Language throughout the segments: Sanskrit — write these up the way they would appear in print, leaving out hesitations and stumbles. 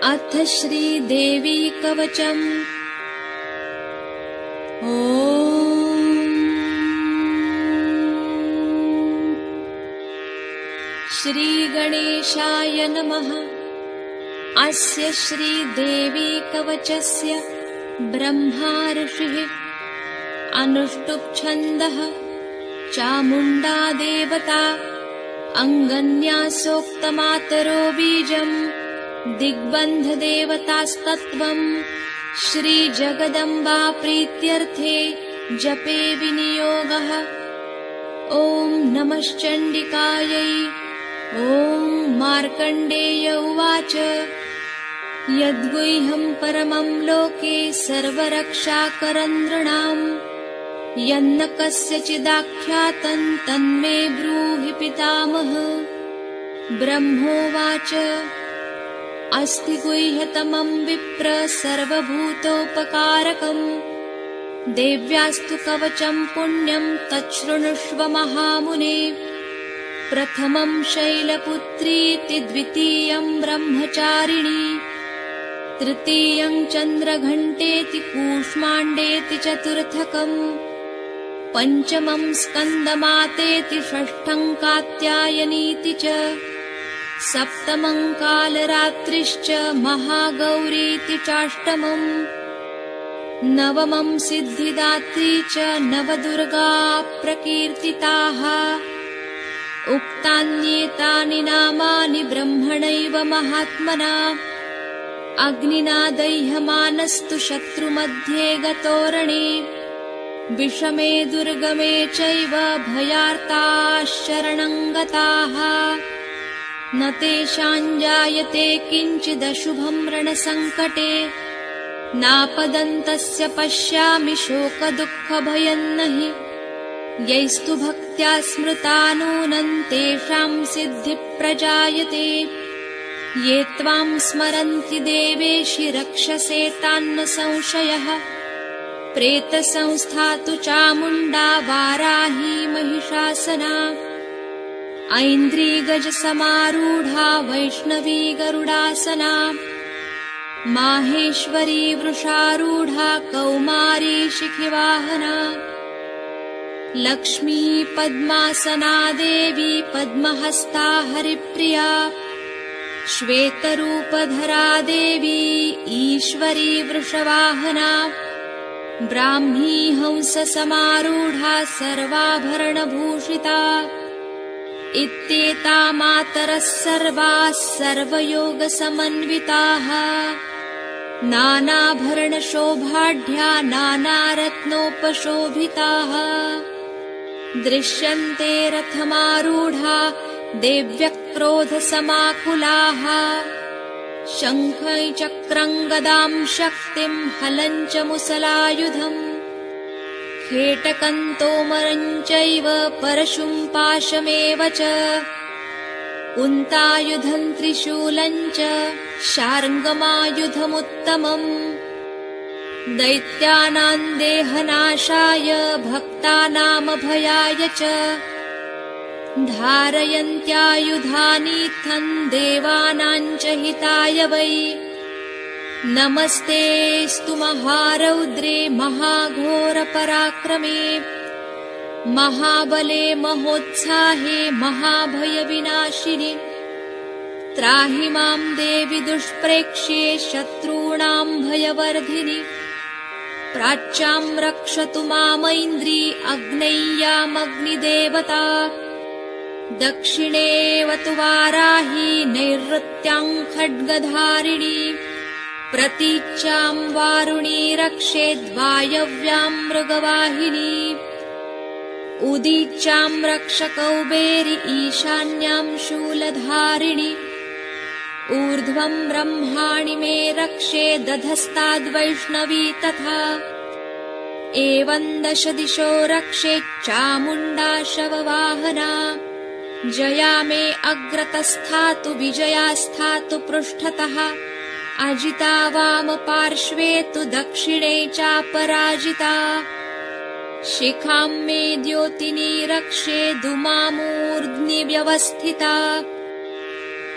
अथ श्रीदेवी कवचम्। ॐ श्रीगणेशाय नमः। अस्य श्रीदेवी कवचस्य ब्रह्मा ऋषिः अनुष्टुप् छन्दः चामुण्डा देवता अङ्गन्यासोक्तमातरो बीजम् दिग्बन्धदेवतास्तत्त्वम् श्रीजगदम्बा प्रीत्यर्थे जपे विनियोगः। ॐ नमश्चण्डिकायै। ॐ मार्कण्डेय उवाच यद्गुह्यं परमं लोके सर्वरक्षाकरं नृणाम् यन्न कस्यचिदाख्यातं तन्मे ब्रूहि पितामह। ब्रह्मोवाच अस्ति गुह्यतमं विप्र सर्वभूतोपकारकम् देव्यास्तु कवचं पुण्यं तच्छृणुष्व महामुने। प्रथमं शैलपुत्रीति द्वितीयं ब्रह्मचारिणी तृतीयं चन्द्रघण्टेति कूष्माण्डेति चतुर्थकम् पञ्चमं स्कन्दमातेति षष्ठं कात्यायनीति च सप्तमं कालरात्रिश्च महागौरीति चाष्टमम् नवमं सिद्धिदात्री च नवदुर्गा प्रकीर्तिताः। उक्तान्येतानि नामानि ब्रह्मणैव महात्मना अग्निना दह्यमानस्तु शत्रुमध्ये गतोरणे विषमे दुर्गमे चैव भयार्ताः शरणं गताः न तेषां जायते किञ्चिदशुभं रणसङ्कटे नापदन्तस्य पश्यामि शोकदुःखभयं न हि यैस्तु भक्त्या स्मृता नूनं तेषां सिद्धिप्रजायते ये त्वां स्मरन्ति देवेशि रक्षसे तान्न संशयः। प्रेतसंस्था तु चामुण्डा वाराही महिषासना ऐन्द्री गजसमारूढा वैष्णवी गरुडासना माहेश्वरी वृषारूढा कौमारी शिखिवाहना लक्ष्मी पद्मासना देवी पद्महस्ता हरिप्रिया श्वेतरूपधरा देवी ईश्वरी वृषवाहना ब्राह्मी हंससमारूढा सर्वाभरणभूषिता इत्येता मातरः सर्वाः सर्वयोगसमन्विताः नानाभरणशोभाढ्या नानारत्नोपशोभिताः दृश्यन्ते रथमारूढा देव्यः क्रोधसमाकुलाः शङ्खं चक्रं गदां शक्तिं हलं च मुसलायुधम् खेटकं तोमरं चैव परशुं पाशमेव च कुन्तायुधं त्रिशूलं च शार्ङ्गमायुधमुत्तमम् दैत्यानां देहनाशाय भक्तानामभयाय च धारयन्त्यायुधानीत्थं देवानां च हिताय वै नमस्तेस्तु महारौद्रे महाघोरपराक्रमे महाबले महोत्साहे महाभयविनाशिनि त्राहि मां देवि दुष्प्रेक्ष्ये शत्रूणां भयवर्धिनि प्राच्यां रक्षतु मामैन्द्री अग्नेयामग्निदेवता दक्षिणेव तु वाराही नैऋत्यां खड्गधारिणी प्रतीच्यां वारुणी रक्षेद्वायव्यां मृगवाहिनी उदीच्यां रक्षकौबेरि ईशान्यां शूलधारिणी ऊर्ध्वं ब्रह्माणि मे रक्षेदधस्ताद्वैष्णवी तथा एवं 10 दिशो रक्षेच्चामुण्डा शववाहना जया मे अग्रतस्थातु विजयास्थातु पृष्ठतः अजिता वामपार्श्वे तु दक्षिणे चापराजिता शिखां मे द्योतिनी रक्षेदुमामूर्ध्नि व्यवस्थिता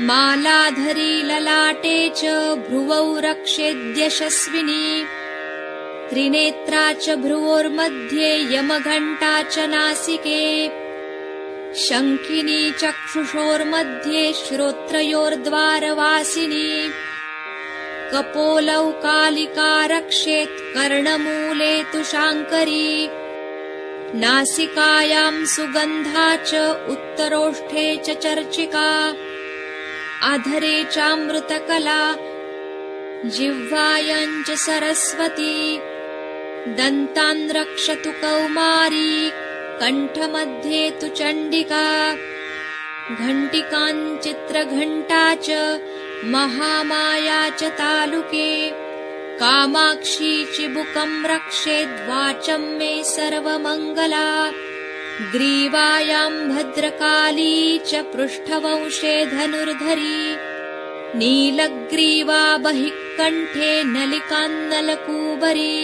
मालाधरी ललाटे च भ्रुवौ रक्षेद्यशस्विनी त्रिनेत्रा च भ्रुवोर्मध्ये यमघण्टा च नासिके शङ्खिनी चक्षुषोर्मध्ये श्रोत्रयोर्द्वारवासिनी कपोलौ कालिका रक्षेत् कर्णमूले तु शाङ्करी नासिकायां सुगन्धा च उत्तरोष्ठे च चर्चिका अधरे चामृतकला जिह्वायां च सरस्वती दन्तान् रक्षतु कौमारी कण्ठमध्ये तु चण्डिका घण्टिकां चित्रघण्टा च महामाया च तालुके कामाक्षी चिबुकं रक्षेद्वाचं मे सर्वमङ्गला ग्रीवायां भद्रकाली च पृष्ठवंशे धनुर्धरी नीलग्रीवा बहिः कण्ठे नलिकान्नलकूबरी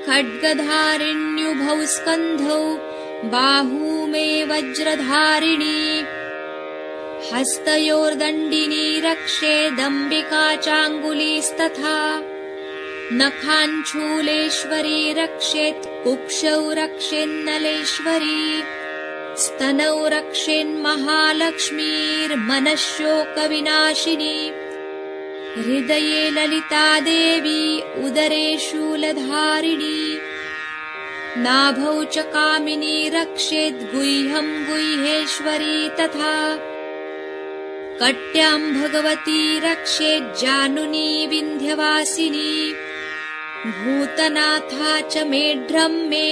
खड्गधारिण्युभौ स्कन्धौ बाहू मे वज्रधारिणी हस्तयोर्दण्डिनी रक्षेदम्बिका चाङ्गुलीस्तथा नखाञ्छूलेश्वरी रक्षेत् कुक्षौ रक्षेन्नलेश्वरी स्तनौ रक्षेन्महालक्ष्मीर्मनःशोकविनाशिनी हृदये ललिता देवी उदरे शूलधारिणी नाभौ च कामिनी रक्षेद्गुह्यं गुह्येश्वरी तथा कट्यां भगवती रक्षेज्जानुनी विन्ध्यवासिनी भूतनाथा च मेढ्रं मे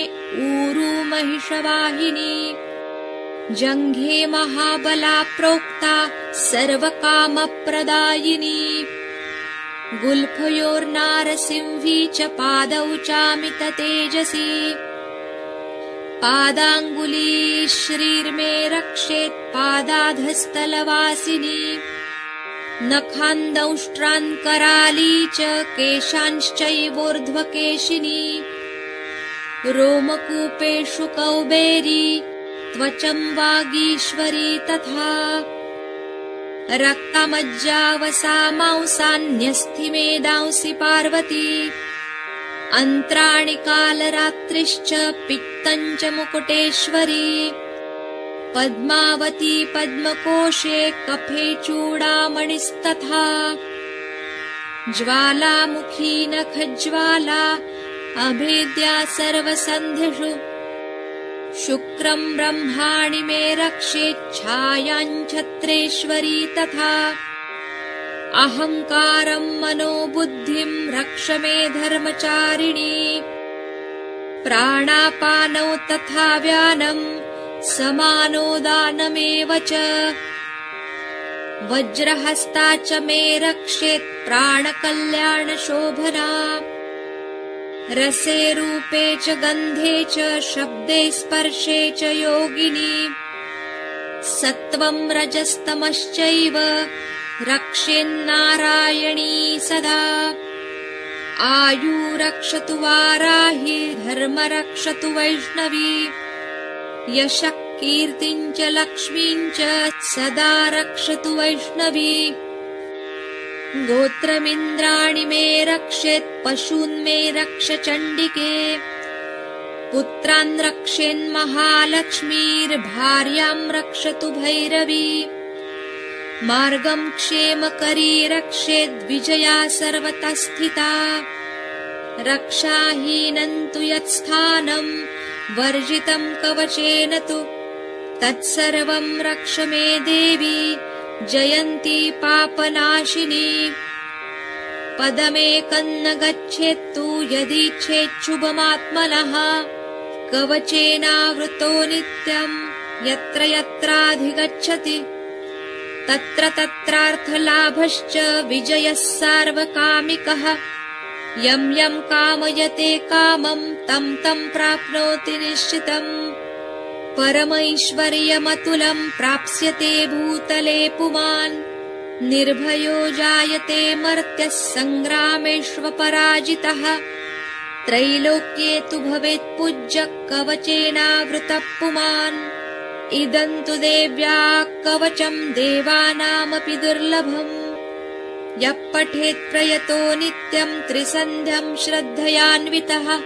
ऊरू महिषवाहिनी जङ्घे महाबला प्रोक्ता सर्वकामप्रदायिनी गुल्फयोर्नारसिंही च पादौ चामिततेजसी पादाङ्गुली श्रीर्मे रक्षेत् पादाधस्तलवासिनी नखान्दंष्ट्रान्कराली च केशांश्चैवोर्ध्वकेशिनी रोमकूपेषु कौबेरी त्वचं वागीश्वरी तथा रक्तमज्जावसा मांसान्यस्थिमेदांसि पार्वती अन्त्राणि कालरात्रिश्च पित्तं च मुकुटेश्वरी पद्मावती पद्मकोशे कफे चूडामणिस्तथा ज्वालामुखी नखज्वाला अभेद्या सर्वसन्धिषु शुक्रं ब्रह्माणि मे रक्षेच्छायां छत्रेश्वरी तथा अहङ्कारं मनोबुद्धिं रक्ष मे धर्मचारिणी प्राणापानौ तथा व्यानं समानो दानमेव च वज्रहस्ता च मे रक्षेत् प्राणकल्याणशोभना रसे रूपे च गन्धे च शब्दे स्पर्शे च योगिनी सत्त्वं रजस्तमश्चैव रक्षेन्नारायणी सदा आयु रक्षतु वाराही धर्म रक्षतु वैष्णवी यशः कीर्तिं च लक्ष्मीं च सदा रक्षतु वैष्णवी गोत्रमिन्द्राणि मे रक्षेत् पशून् मे रक्ष चण्डिके पुत्रान् रक्षेन्महालक्ष्मीर्भार्यां रक्षतु भैरवी मार्गं क्षेमकरी रक्षेद्विजया सर्वतः स्थिता रक्षाहीनं तु यत्स्थानं वर्जितं कवचेन तु तत्सर्वं रक्ष मे देवी जयन्ती पापनाशिनी पदमेकं न गच्छेत्तु यदीच्छेच्छुभमात्मनः कवचेनावृतो नित्यं यत्र यत्राधिगच्छति तत्र तत्रार्थलाभश्च विजयः सार्वकामिकः यं यं कामयते कामं तं तं प्राप्नोति निश्चितम् परमैश्वर्यमतुलं प्राप्स्यते भूतले पुमान् निर्भयो जायते मर्त्यः सङ्ग्रामेष्वपराजितः त्रैलोक्ये तु भवेत् पूज्यः कवचेनावृतः पुमान् इदन्तु देव्याः कवचं देवानामपि दुर्लभम्। यः पठेत् प्रयतो नित्यं त्रिसन्ध्यं श्रद्धयान्वितः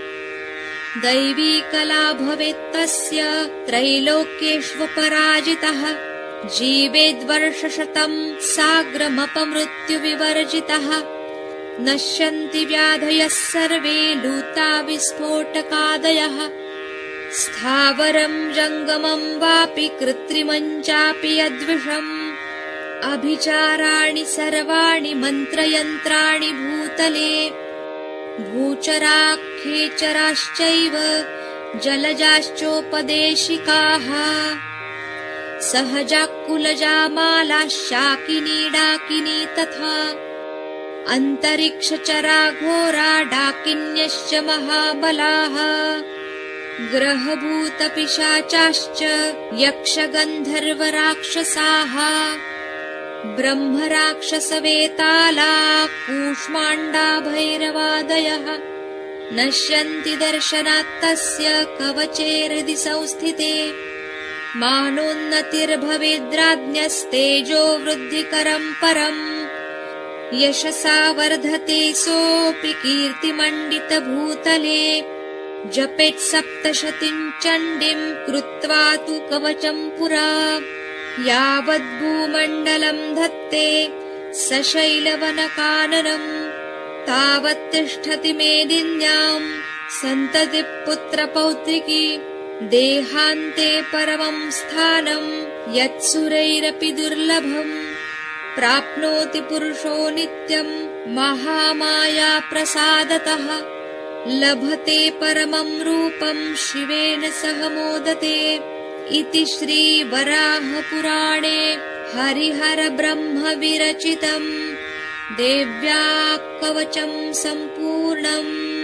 दैवी कला भवेत् तस्य त्रैलोक्येष्वपराजितः। जीवेद्वर्षशतं साग्रमपमृत्युविवर्जितः। नश्यन्ति व्याधयः सर्वे लूता विस्फोटकादयः। स्थावरं जङ्गमं वापि कृत्रिमं चापि यद्विषम्। अभिचाराणि सर्वाणि मन्त्रयन्त्राणि भूतले। भूचराखेचराश्चैव जलजाश्चोपदेशिकाः। सहजाकुलजा माला शाकिनी डाकिनी तथा। अन्तरिक्षचरा घोरा डाकिन्यश्च महाबलाः। ग्रहभूतपिशाचाश्च यक्षगन्धर्वराक्षसाः। ब्रह्मराक्षसवेताला कूष्माण्डा भैरवादयः। नश्यन्ति दर्शनात् तस्य कवचे हृदि संस्थिते। मानोन्नतिर्भवेद्राज्ञस्तेजो वृद्धिकरं परम्। यशसा वर्धते सोऽपि कीर्तिमण्डितभूतले। जपेत् सप्तशतीं चण्डीं कृत्वा तु कवचं पुरा। यावद्भूमण्डलं धत्ते सशैलवनकाननम्। तावत् तिष्ठति मेदिन्यां सन्ततिः पुत्रपौत्रिकी। देहान्ते परमं स्थानं यत्सुरैरपि दुर्लभम्। प्राप्नोति पुरुषो नित्यं महामाया प्रसादतः। लभते परमं रूपं शिवेन सह मोदते। इति श्रीवराहपुराणे हरिहरब्रह्मविरचितम् देव्याः कवचं सम्पूर्णम्।